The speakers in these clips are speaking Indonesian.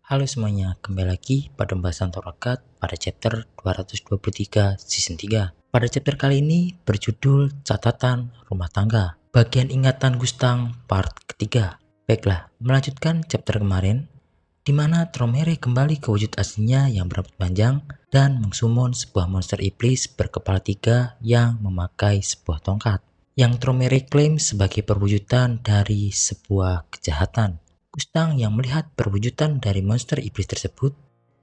Halo semuanya, kembali lagi pada pembahasan Torakat pada chapter 223 season 3. Pada chapter kali ini berjudul Catatan Rumah Tangga, bagian ingatan Gustang part ketiga. Baiklah, melanjutkan chapter kemarin, di mana Tromere kembali ke wujud aslinya yang berambut panjang dan mengsummon sebuah monster iblis berkepala 3 yang memakai sebuah tongkat, yang Tromere klaim sebagai perwujudan dari sebuah kejahatan. Gustang yang melihat perwujudan dari monster iblis tersebut,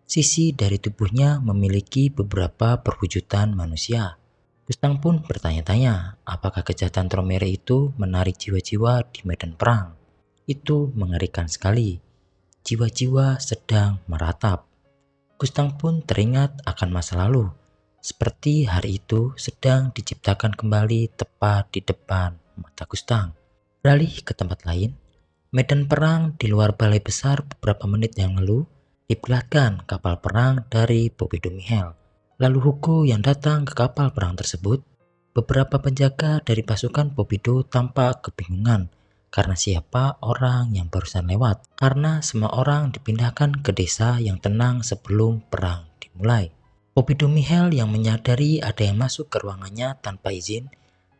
sisi dari tubuhnya memiliki beberapa perwujudan manusia. Gustang pun bertanya-tanya, apakah kejahatan Tromere itu menarik jiwa-jiwa di medan perang? Itu mengerikan sekali. Jiwa-jiwa sedang meratap. Gustang pun teringat akan masa lalu, seperti hari itu sedang diciptakan kembali tepat di depan mata Gustang. Beralih ke tempat lain, medan perang di luar balai besar beberapa menit yang lalu diperlihatkan kapal perang dari Popido Michel. Lalu Hugo yang datang ke kapal perang tersebut, beberapa penjaga dari pasukan Popido tampak kebingungan karena siapa orang yang barusan lewat, karena semua orang dipindahkan ke desa yang tenang sebelum perang dimulai. Popido Michel yang menyadari ada yang masuk ke ruangannya tanpa izin,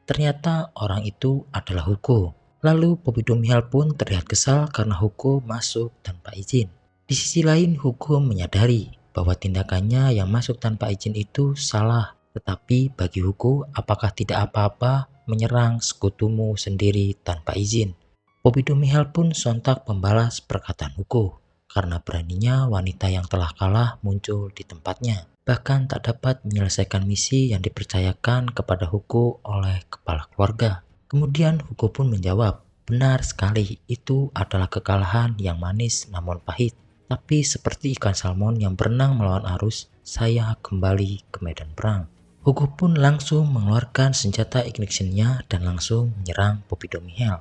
ternyata orang itu adalah Hugo. Lalu Popido Michel pun terlihat kesal karena Hugo masuk tanpa izin. Di sisi lain, Hugo menyadari bahwa tindakannya yang masuk tanpa izin itu salah. Tetapi bagi Hugo, apakah tidak apa-apa menyerang sekutumu sendiri tanpa izin? Popido Michel pun sontak membalas perkataan Hugo, karena beraninya wanita yang telah kalah muncul di tempatnya. Bahkan tak dapat menyelesaikan misi yang dipercayakan kepada Hugo oleh kepala keluarga. Kemudian Hugo pun menjawab, benar sekali, itu adalah kekalahan yang manis namun pahit. Tapi seperti ikan salmon yang berenang melawan arus, saya kembali ke medan perang. Hugo pun langsung mengeluarkan senjata ignitionnya dan langsung menyerang Popido Michel.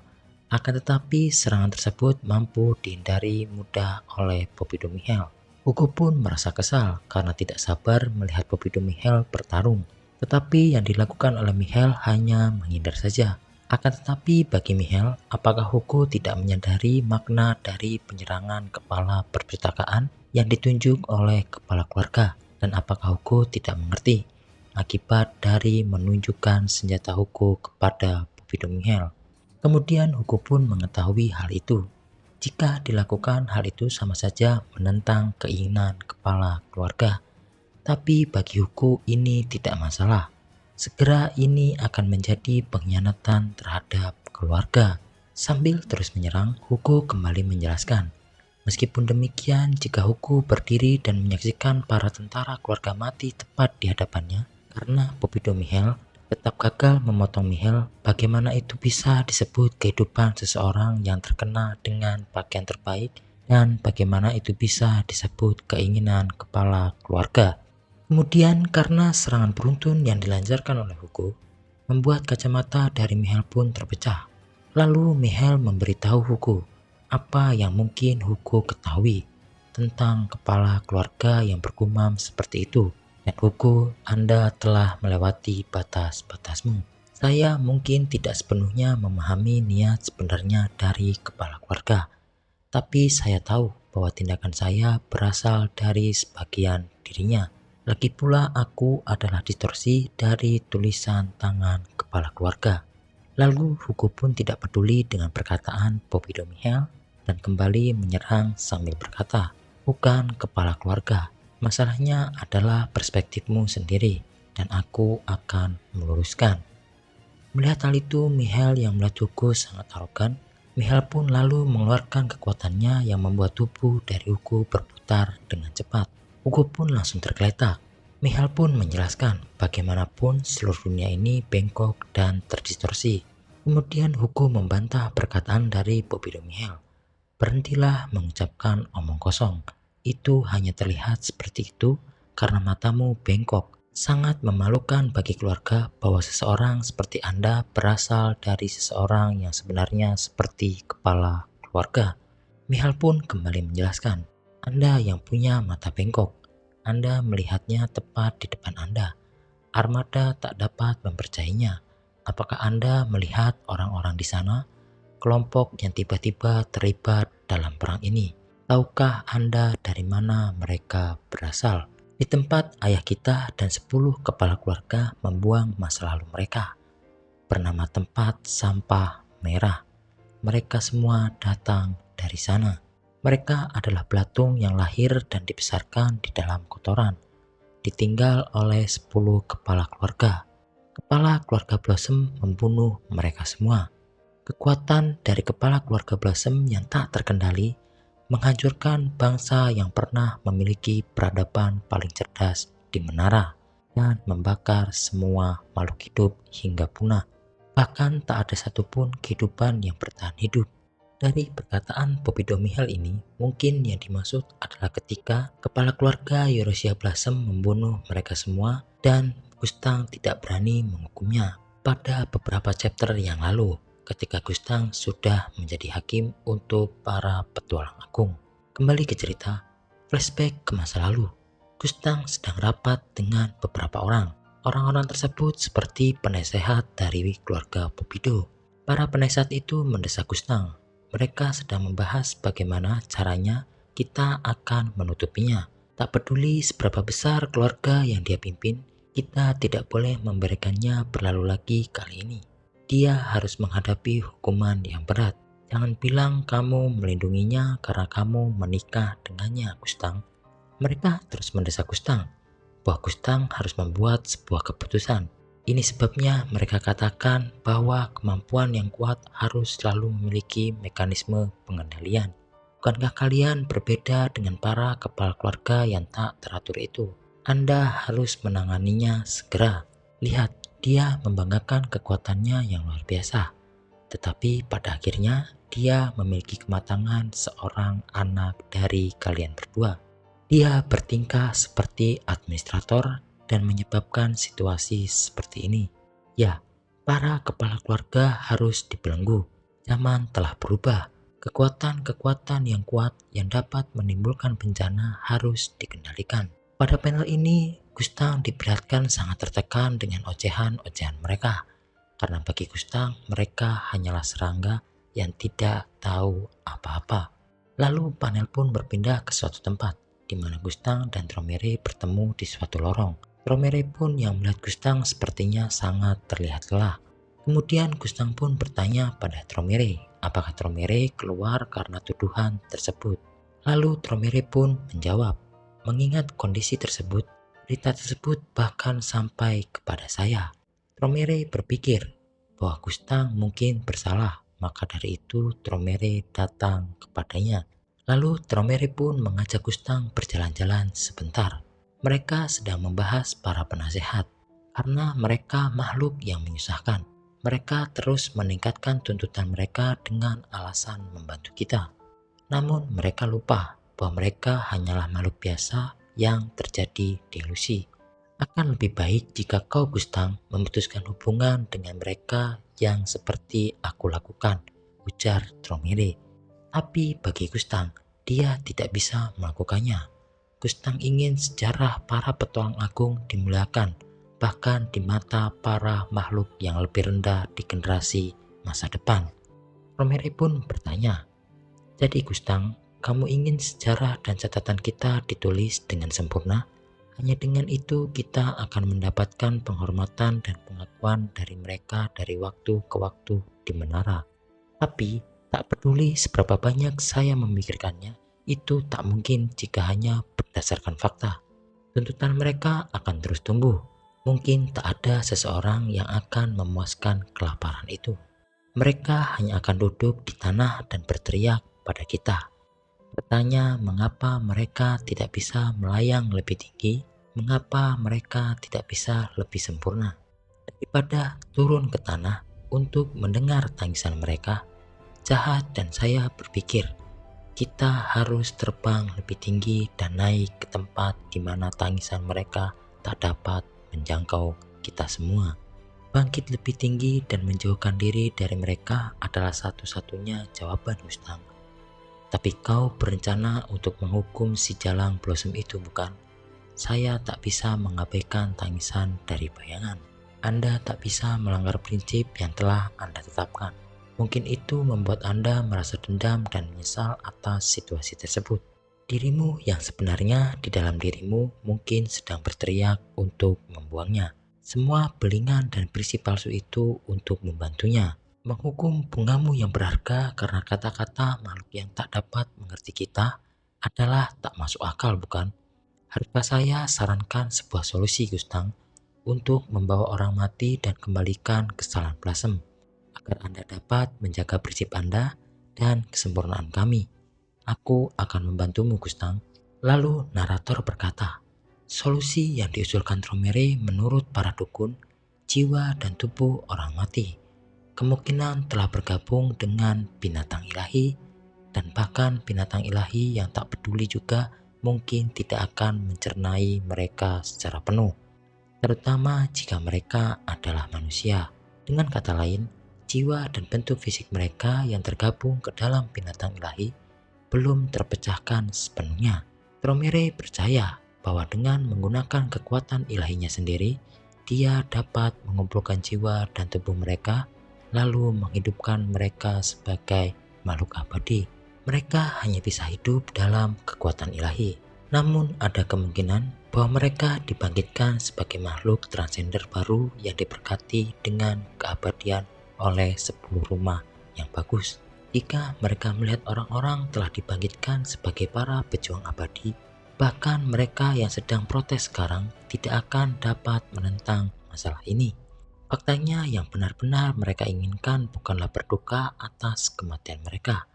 Akan tetapi serangan tersebut mampu dihindari mudah oleh Popido Michel. Hugo pun merasa kesal karena tidak sabar melihat Popido Michel bertarung. Tetapi yang dilakukan oleh Michel hanya menghindar saja. Akan tetapi bagi Michel, apakah Hugo tidak menyadari makna dari penyerangan kepala perpustakaan yang ditunjuk oleh kepala keluarga? Dan apakah Hugo tidak mengerti akibat dari menunjukkan senjata Hugo kepada Popido Michel? Kemudian Hugo pun mengetahui hal itu. Jika dilakukan hal itu sama saja menentang keinginan kepala keluarga. Tapi bagi Hugo ini tidak masalah. Segera ini akan menjadi pengkhianatan terhadap keluarga. Sambil terus menyerang, Hugo kembali menjelaskan. Meskipun demikian, jika Hugo berdiri dan menyaksikan para tentara keluarga mati tepat di hadapannya, karena Popido Michel tetap gagal memotong Michel, bagaimana itu bisa disebut kehidupan seseorang yang terkena dengan pakaian terbaik, dan bagaimana itu bisa disebut keinginan kepala keluarga. Kemudian karena serangan beruntun yang dilancarkan oleh Hugo, membuat kacamata dari Michel pun terpecah. Lalu Michel memberitahu Hugo apa yang mungkin Hugo ketahui tentang kepala keluarga yang bergumam seperti itu. Dan Hugo, Anda telah melewati batas-batasmu. Saya mungkin tidak sepenuhnya memahami niat sebenarnya dari kepala keluarga. Tapi saya tahu bahwa tindakan saya berasal dari sebagian dirinya. Lagi pula aku adalah distorsi dari tulisan tangan kepala keluarga. Lalu Hugo pun tidak peduli dengan perkataan Popido Michel dan kembali menyerang sambil berkata, bukan kepala keluarga. Masalahnya adalah perspektifmu sendiri dan aku akan meluruskan. Melihat hal itu, Michel yang melihat Hugo sangat arogan. Michel pun lalu mengeluarkan kekuatannya yang membuat tubuh dari Hugo berputar dengan cepat. Hugo pun langsung tergeletak. Michel pun menjelaskan bagaimanapun seluruh dunia ini bengkok dan terdistorsi. Kemudian Hugo membantah perkataan dari Popido Michel. Berhentilah mengucapkan omong kosong. Itu hanya terlihat seperti itu karena matamu bengkok. Sangat memalukan bagi keluarga bahwa seseorang seperti Anda berasal dari seseorang yang sebenarnya seperti kepala keluarga. Michel pun kembali menjelaskan, Anda yang punya mata bengkok. Anda melihatnya tepat di depan Anda. Armada tak dapat mempercayainya. Apakah Anda melihat orang-orang di sana? Kelompok yang tiba-tiba terlibat dalam perang ini. Tahukah Anda dari mana mereka berasal? Di tempat ayah kita dan 10 kepala keluarga membuang masa lalu mereka, bernama tempat sampah merah. Mereka semua datang dari sana. Mereka adalah belatung yang lahir dan dibesarkan di dalam kotoran, ditinggal oleh 10 kepala keluarga. Kepala keluarga Blossom membunuh mereka semua. Kekuatan dari kepala keluarga Blossom yang tak terkendali menghancurkan bangsa yang pernah memiliki peradaban paling cerdas di menara dan membakar semua makhluk hidup hingga punah. Bahkan tak ada satupun kehidupan yang bertahan hidup. Dari perkataan Bobby Domihel ini, mungkin yang dimaksud adalah ketika kepala keluarga Eurasia Blossom membunuh mereka semua dan Gustang tidak berani menghukumnya. Pada beberapa chapter yang lalu, ketika Gustang sudah menjadi hakim untuk para petualang agung. Kembali ke cerita, flashback ke masa lalu. Gustang sedang rapat dengan beberapa orang. Orang-orang tersebut seperti penasehat dari keluarga Popido. Para penasehat itu mendesak Gustang. Mereka sedang membahas bagaimana caranya kita akan menutupinya. Tak peduli seberapa besar keluarga yang dia pimpin, kita tidak boleh memberikannya berlalu lagi kali ini. Dia harus menghadapi hukuman yang berat. Jangan bilang kamu melindunginya karena kamu menikah dengannya, Gustang. Mereka terus mendesak Gustang bahwa Gustang harus membuat sebuah keputusan. Ini sebabnya mereka katakan bahwa kemampuan yang kuat harus selalu memiliki mekanisme pengendalian. Bukankah kalian berbeda dengan para kepala keluarga yang tak teratur itu? Anda harus menanganinya segera. Lihat, dia membanggakan kekuatannya yang luar biasa. Tetapi pada akhirnya dia memiliki kematangan seorang anak dari kalian berdua. Dia bertingkah seperti administrator dan menyebabkan situasi seperti ini. Ya, para kepala keluarga harus dibelenggu. Zaman telah berubah. Kekuatan-kekuatan yang kuat yang dapat menimbulkan bencana harus dikendalikan. Pada panel ini, Gustang diperlihatkan sangat tertekan dengan ocehan-ocehan mereka. Karena bagi Gustang, mereka hanyalah serangga yang tidak tahu apa-apa. Lalu panel pun berpindah ke suatu tempat, di mana Gustang dan Tromere bertemu di suatu lorong. Tromere pun yang melihat Gustang sepertinya sangat terlihat lelah. Kemudian Gustang pun bertanya pada Tromere, apakah Tromere keluar karena tuduhan tersebut. Lalu Tromere pun menjawab, mengingat kondisi tersebut, berita tersebut bahkan sampai kepada saya. Tromere berpikir bahwa Gustang mungkin bersalah, maka dari itu Tromere datang kepadanya. Lalu Tromere pun mengajak Gustang berjalan-jalan sebentar. Mereka sedang membahas para penasehat, karena mereka makhluk yang menyusahkan. Mereka terus meningkatkan tuntutan mereka dengan alasan membantu kita. Namun mereka lupa bahwa mereka hanyalah makhluk biasa yang terjadi delusi. Akan lebih baik jika kau, Gustang, memutuskan hubungan dengan mereka yang seperti aku lakukan, ujar Tromere. Tapi bagi Gustang, dia tidak bisa melakukannya. Gustang ingin sejarah para petualang agung dimuliakan, bahkan di mata para makhluk yang lebih rendah di generasi masa depan. Tromere pun bertanya, jadi Gustang, kamu ingin sejarah dan catatan kita ditulis dengan sempurna? Hanya dengan itu kita akan mendapatkan penghormatan dan pengakuan dari mereka dari waktu ke waktu di menara. Tapi tak peduli seberapa banyak saya memikirkannya, itu tak mungkin jika hanya berdasarkan fakta. Tuntutan mereka akan terus tumbuh. Mungkin tak ada seseorang yang akan memuaskan kelaparan itu. Mereka hanya akan duduk di tanah dan berteriak pada kita. Bertanya mengapa mereka tidak bisa melayang lebih tinggi, mengapa mereka tidak bisa lebih sempurna. Daripada turun ke tanah untuk mendengar tangisan mereka, jahat dan saya berpikir, kita harus terbang lebih tinggi dan naik ke tempat di mana tangisan mereka tak dapat menjangkau kita semua. Bangkit lebih tinggi dan menjauhkan diri dari mereka adalah satu-satunya jawaban, Gustang. Tapi kau berencana untuk menghukum si Jalang Blossom itu, bukan? Saya tak bisa mengabaikan tangisan dari bayangan. Anda tak bisa melanggar prinsip yang telah Anda tetapkan. Mungkin itu membuat Anda merasa dendam dan menyesal atas situasi tersebut. Dirimu yang sebenarnya di dalam dirimu mungkin sedang berteriak untuk membuangnya. Semua belingan dan berisi palsu itu untuk membantunya. Menghukum bungamu yang berharga karena kata-kata makhluk yang tak dapat mengerti kita adalah tak masuk akal, bukan? Harusnya saya sarankan sebuah solusi, Gustang, untuk membawa orang mati dan kembalikan kesalahan Plasem, agar Anda dapat menjaga prinsip Anda dan kesempurnaan kami. Aku akan membantumu, Gustang. Lalu narator berkata, solusi yang diusulkan Tromere menurut para dukun, jiwa dan tubuh orang mati kemungkinan telah bergabung dengan binatang ilahi, dan bahkan binatang ilahi yang tak peduli juga mungkin tidak akan mencernai mereka secara penuh, terutama jika mereka adalah manusia. Dengan kata lain, jiwa dan bentuk fisik mereka yang tergabung ke dalam binatang ilahi belum terpecahkan sepenuhnya. Tromere percaya bahwa dengan menggunakan kekuatan ilahinya sendiri, dia dapat mengumpulkan jiwa dan tubuh mereka, lalu menghidupkan mereka sebagai makhluk abadi. Mereka hanya bisa hidup dalam kekuatan ilahi. Namun ada kemungkinan bahwa mereka dibangkitkan sebagai makhluk transender baru yang diberkati dengan keabadian oleh 10 rumah yang bagus. Jika mereka melihat orang-orang telah dibangkitkan sebagai para pejuang abadi, bahkan mereka yang sedang protes sekarang tidak akan dapat menentang masalah ini. Faktanya yang benar-benar mereka inginkan bukanlah berduka atas kematian mereka,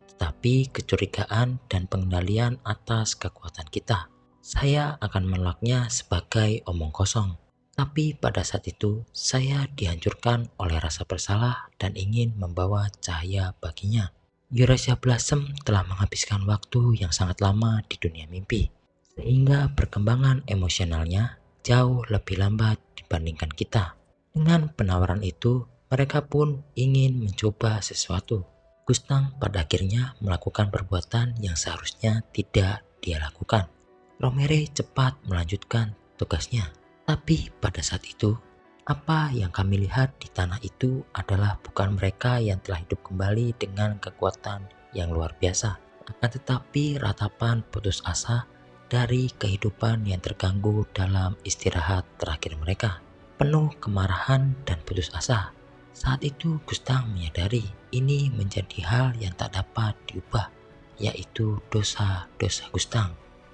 tetapi kecurigaan dan pengendalian atas kekuatan kita. Saya akan menolaknya sebagai omong kosong. Tapi pada saat itu, saya dihancurkan oleh rasa bersalah dan ingin membawa cahaya baginya. Eurasia Blossom telah menghabiskan waktu yang sangat lama di dunia mimpi, sehingga perkembangan emosionalnya jauh lebih lambat dibandingkan kita. Dengan penawaran itu, mereka pun ingin mencoba sesuatu. Gustang pada akhirnya melakukan perbuatan yang seharusnya tidak dia lakukan. Tromere cepat melanjutkan tugasnya. Tapi pada saat itu, apa yang kami lihat di tanah itu adalah bukan mereka yang telah hidup kembali dengan kekuatan yang luar biasa, akan tetapi ratapan putus asa dari kehidupan yang terganggu dalam istirahat terakhir mereka, penuh kemarahan dan putus asa. Saat itu Gustang menyadari ini menjadi hal yang tak dapat diubah, yaitu dosa-dosa Gustang.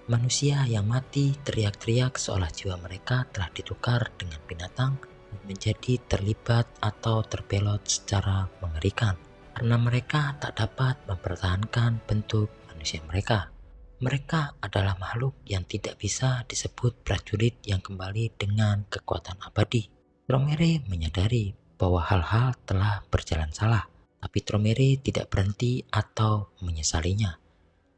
Manusia yang mati teriak-teriak seolah jiwa mereka telah ditukar dengan binatang dan menjadi terlibat atau terbelot secara mengerikan karena mereka tak dapat mempertahankan bentuk manusia mereka. Mereka adalah makhluk yang tidak bisa disebut prajurit yang kembali dengan kekuatan abadi. Tromere menyadari bahwa hal-hal telah berjalan salah, tapi Tromere tidak berhenti atau menyesalinya.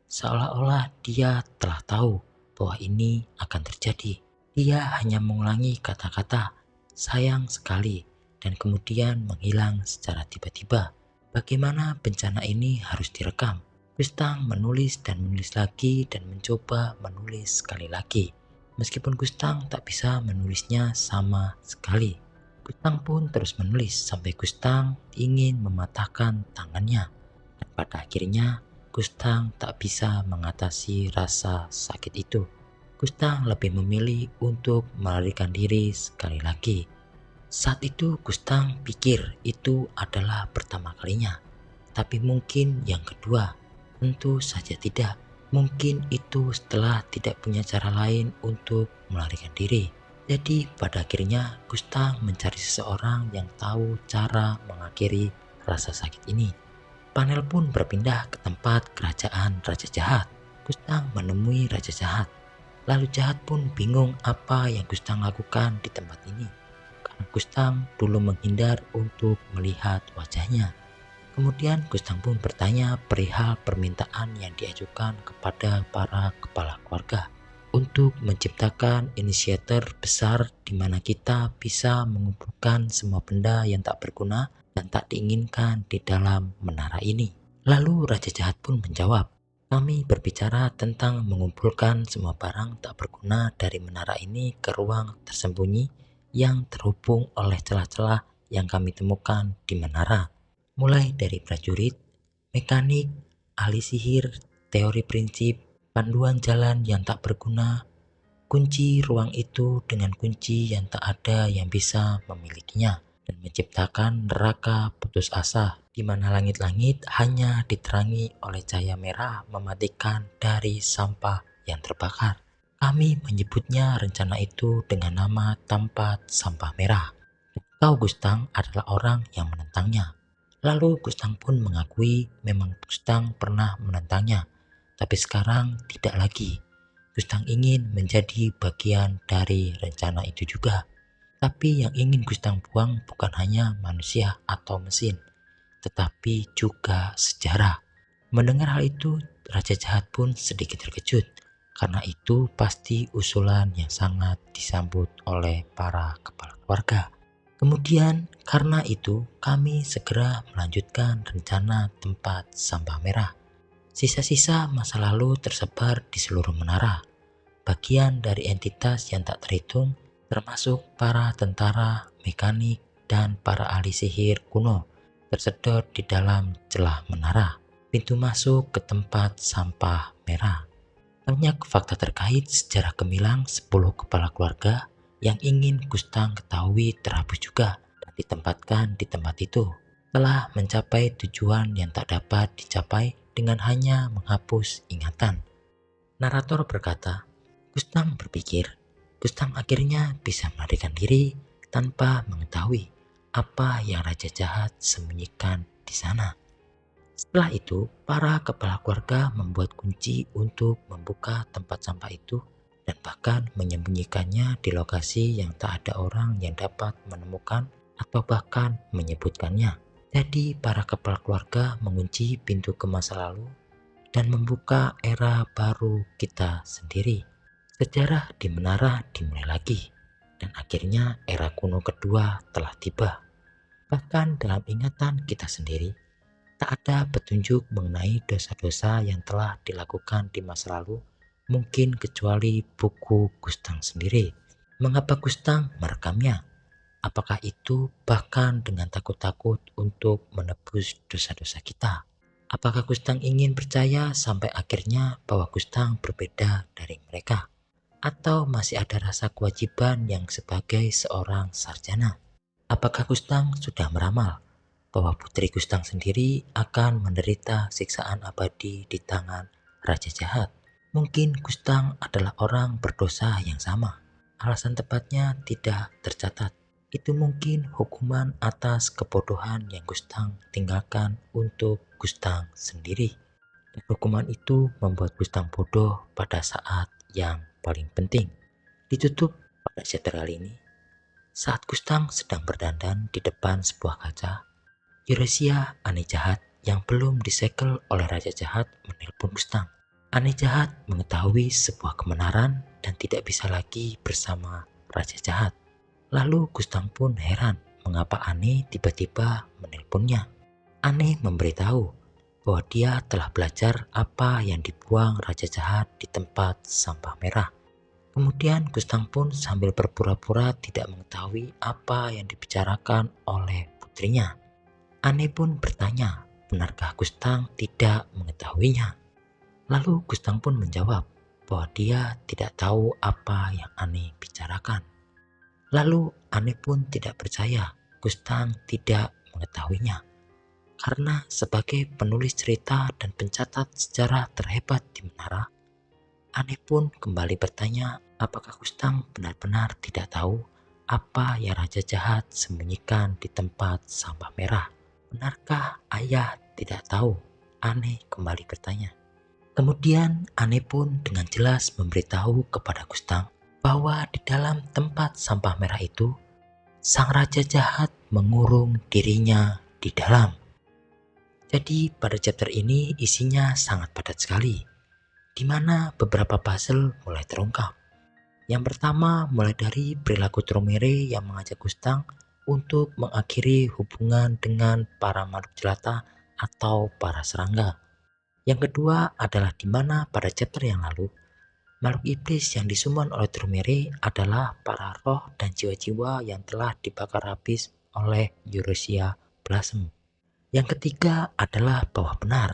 Seolah-olah dia telah tahu bahwa ini akan terjadi. Dia hanya mengulangi kata-kata sayang sekali dan kemudian menghilang secara tiba-tiba. Bagaimana bencana ini harus direkam? Gustang menulis dan menulis lagi dan mencoba menulis sekali lagi. Meskipun Gustang tak bisa menulisnya sama sekali. Gustang pun terus menulis sampai Gustang ingin mematahkan tangannya. Dan pada akhirnya Gustang tak bisa mengatasi rasa sakit itu. Gustang lebih memilih untuk melarikan diri sekali lagi. Saat itu Gustang pikir itu adalah pertama kalinya. Tapi mungkin yang kedua, tentu saja tidak. Mungkin itu setelah tidak punya cara lain untuk melarikan diri. Jadi pada akhirnya Gustang mencari seseorang yang tahu cara mengakhiri rasa sakit ini. Panel pun berpindah ke tempat kerajaan Raja Jahat. Gustang menemui Raja Jahat. Lalu Jahat pun bingung apa yang Gustang lakukan di tempat ini, karena Gustang dulu menghindar untuk melihat wajahnya. Kemudian Gustang pun bertanya perihal permintaan yang diajukan kepada para kepala keluarga untuk menciptakan inisiator besar di mana kita bisa mengumpulkan semua benda yang tak berguna dan tak diinginkan di dalam menara ini. Lalu Raja Jahat pun menjawab, kami berbicara tentang mengumpulkan semua barang tak berguna dari menara ini ke ruang tersembunyi yang terhubung oleh celah-celah yang kami temukan di menara. mulai dari prajurit, mekanik, ahli sihir, teori prinsip, panduan jalan yang tak berguna, kunci ruang itu dengan kunci yang tak ada yang bisa memilikinya, dan menciptakan neraka putus asa di mana langit-langit hanya diterangi oleh cahaya merah mematikan dari sampah yang terbakar. Kami menyebutnya rencana itu dengan nama tempat sampah merah. Kau Gustang adalah orang yang menentangnya. Lalu Gustang pun mengakui memang Gustang pernah menentangnya, tapi sekarang tidak lagi. Gustang ingin menjadi bagian dari rencana itu juga. Tapi yang ingin Gustang buang bukan hanya manusia atau mesin, tetapi juga sejarah. Mendengar hal itu, Raja Jahat pun sedikit terkejut, karena itu pasti usulan yang sangat disambut oleh para kepala keluarga. Kemudian karena itu kami segera melanjutkan rencana tempat sampah merah. Sisa-sisa masa lalu tersebar di seluruh menara. Bagian dari entitas yang tak terhitung termasuk para tentara, mekanik, dan para ahli sihir kuno tersedot di dalam celah menara, pintu masuk ke tempat sampah merah. Banyak fakta terkait sejarah gemilang 10 kepala keluarga yang ingin Gustang ketahui terhapus juga dan ditempatkan di tempat itu. Telah mencapai tujuan yang tak dapat dicapai dengan hanya menghapus ingatan. Narator berkata, Gustang berpikir, Gustang akhirnya bisa melarikan diri tanpa mengetahui apa yang Raja Jahat sembunyikan di sana. Setelah itu, para kepala keluarga membuat kunci untuk membuka tempat sampah itu dan bahkan menyembunyikannya di lokasi yang tak ada orang yang dapat menemukan atau bahkan menyebutkannya. Jadi para kepala keluarga mengunci pintu ke masa lalu dan membuka era baru kita sendiri. Sejarah di menara dimulai lagi dan akhirnya era kuno kedua telah tiba. Bahkan dalam ingatan kita sendiri, tak ada petunjuk mengenai dosa-dosa yang telah dilakukan di masa lalu, mungkin kecuali buku Gustang sendiri. Mengapa Gustang merekamnya? Apakah itu bahkan dengan takut-takut untuk menebus dosa-dosa kita? Apakah Gustang ingin percaya sampai akhirnya bahwa Gustang berbeda dari mereka? Atau masih ada rasa kewajiban yang sebagai seorang sarjana? Apakah Gustang sudah meramal bahwa putri Gustang sendiri akan menderita siksaan abadi di tangan Raja Jahat? Mungkin Gustang adalah orang berdosa yang sama. Alasan tepatnya tidak tercatat. Itu mungkin hukuman atas kebodohan yang Gustang tinggalkan untuk Gustang sendiri. Dan hukuman itu membuat Gustang bodoh pada saat yang paling penting. Ditutup pada chapter kali ini. Saat Gustang sedang berdandan di depan sebuah kaca, Eurasia, aneh jahat yang belum disegel oleh Raja Jahat menelpon Gustang. Aneh jahat mengetahui sebuah kebenaran dan tidak bisa lagi bersama Raja Jahat. Lalu Gustang pun heran mengapa Aneh tiba-tiba menelponnya. Aneh memberitahu bahwa dia telah belajar apa yang dibuang Raja Jahat di tempat sampah merah. Kemudian Gustang pun sambil berpura-pura tidak mengetahui apa yang dibicarakan oleh putrinya. Aneh pun bertanya, benarkah Gustang tidak mengetahuinya? Lalu Gustang pun menjawab bahwa dia tidak tahu apa yang Aneh bicarakan. Lalu Aneh pun tidak percaya Gustang tidak mengetahuinya. Karena sebagai penulis cerita dan pencatat sejarah terhebat di menara, Aneh pun kembali bertanya apakah Gustang benar-benar tidak tahu apa yang Raja Jahat sembunyikan di tempat sampah merah. Benarkah ayah tidak tahu? Aneh kembali bertanya. Kemudian Aneh pun dengan jelas memberitahu kepada Gustang bahwa di dalam tempat sampah merah itu, sang Raja Jahat mengurung dirinya di dalam. Jadi pada chapter ini isinya sangat padat sekali, di mana beberapa puzzle mulai terungkap. Yang pertama mulai dari perilaku Tromere yang mengajak Gustang untuk mengakhiri hubungan dengan para makhluk jelata atau para serangga. Yang kedua adalah di mana pada chapter yang lalu, makhluk iblis yang disummon oleh Tromere adalah para roh dan jiwa-jiwa yang telah dibakar habis oleh Eurasia Blossom. Yang ketiga adalah bahwa benar,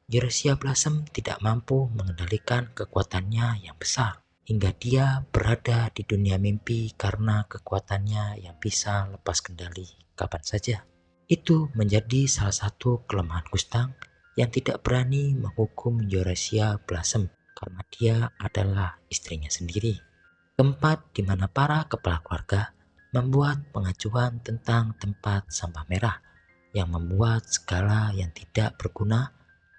Eurasia Blossom tidak mampu mengendalikan kekuatannya yang besar, hingga dia berada di dunia mimpi karena kekuatannya yang bisa lepas kendali kapan saja. Itu menjadi salah satu kelemahan Gustang yang tidak berani menghukum Eurasia Blossom karena dia adalah istrinya sendiri. Tempat di mana para kepala keluarga membuat pengajuan tentang tempat sampah merah yang membuat segala yang tidak berguna,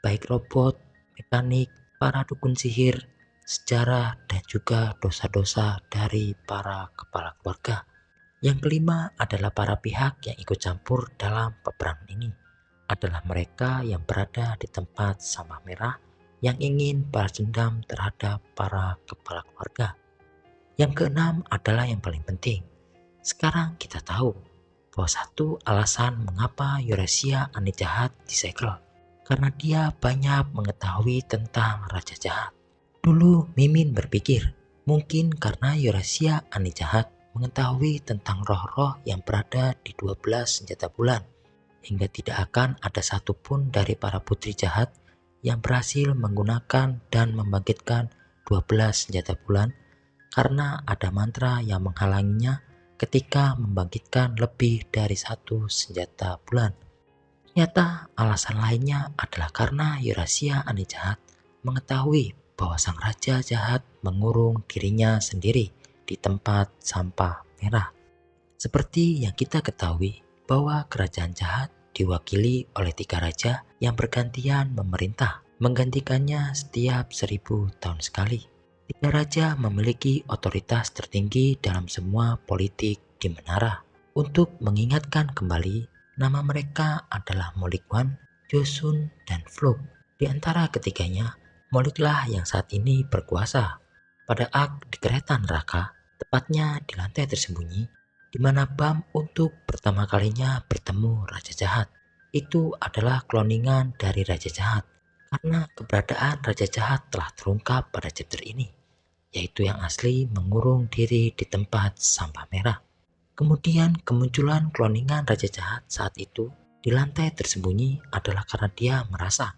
baik robot, mekanik, para dukun sihir, sejarah, dan juga dosa-dosa dari para kepala keluarga. Yang kelima adalah para pihak yang ikut campur dalam peperangan ini. Adalah mereka yang berada di tempat sampah merah yang ingin balas dendam terhadap para kepala keluarga. Yang keenam adalah yang paling penting. Sekarang kita tahu bahwa satu alasan mengapa Eurasia Ani Jahat disegel karena dia banyak mengetahui tentang Raja Jahat. Dulu Mimin berpikir mungkin karena Eurasia Ani Jahat mengetahui tentang roh-roh yang berada di 12 senjata bulan, hingga tidak akan ada satupun dari para putri jahat yang berhasil menggunakan dan membangkitkan 12 senjata bulan karena ada mantra yang menghalanginya ketika membangkitkan lebih dari satu senjata bulan. Ternyata alasan lainnya adalah karena Eurasia Ani Jahat mengetahui bahwa sang raja jahat mengurung dirinya sendiri di tempat sampah merah. Seperti yang kita ketahui bahwa kerajaan jahat diwakili oleh 3 raja yang bergantian memerintah, menggantikannya setiap 1000 tahun sekali. 3 raja memiliki otoritas tertinggi dalam semua politik di menara. Untuk mengingatkan kembali, nama mereka adalah Molikwan, Josun, dan Fluk. Di antara ketiganya, Moliklah yang saat ini berkuasa. Pada Ark di kereta neraka, tepatnya di lantai tersembunyi, di mana Bam untuk pertama kalinya bertemu Raja Jahat. Itu adalah kloningan dari Raja Jahat, karena keberadaan Raja Jahat telah terungkap pada chapter ini, yaitu yang asli mengurung diri di tempat sampah merah. Kemudian kemunculan kloningan Raja Jahat saat itu di lantai tersembunyi adalah karena dia merasa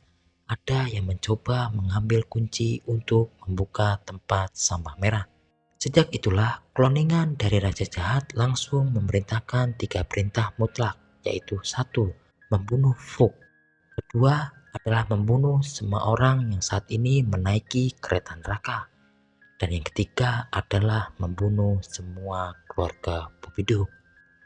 ada yang mencoba mengambil kunci untuk membuka tempat sampah merah. Sejak itulah kloningan dari Raja Jahat langsung memerintahkan 3 perintah mutlak, yaitu 1. Membunuh Fuk. Kedua adalah membunuh semua orang yang saat ini menaiki kereta neraka. Dan yang ketiga adalah membunuh semua keluarga Bubidu.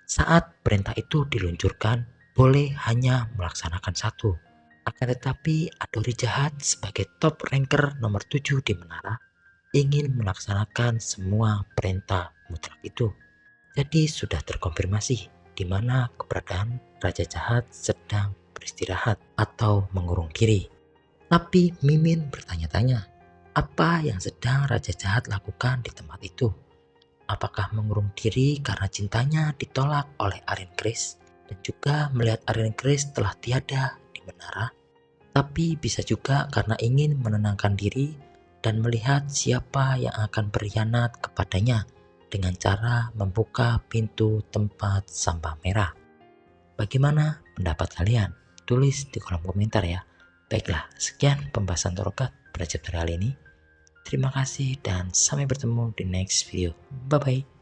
Saat perintah itu diluncurkan, boleh hanya melaksanakan 1. Akan tetapi Adori Jahat sebagai top ranker nomor 7 di menara ingin melaksanakan semua perintah mutlak itu. Jadi sudah terkonfirmasi di mana keberadaan Raja Jahat sedang beristirahat atau mengurung diri. Tapi Mimin bertanya-tanya, apa yang sedang Raja Jahat lakukan di tempat itu? Apakah mengurung diri karena cintanya ditolak oleh Arya Kris dan juga melihat Arya Kris telah tiada di menara? Tapi bisa juga karena ingin menenangkan diri dan melihat siapa yang akan berkhianat kepadanya dengan cara membuka pintu tempat sampah merah. Bagaimana pendapat kalian? Tulis di kolom komentar ya. Baiklah, sekian pembahasan Torokat pada chapter kali ini. Terima kasih dan sampai bertemu di next video. Bye bye.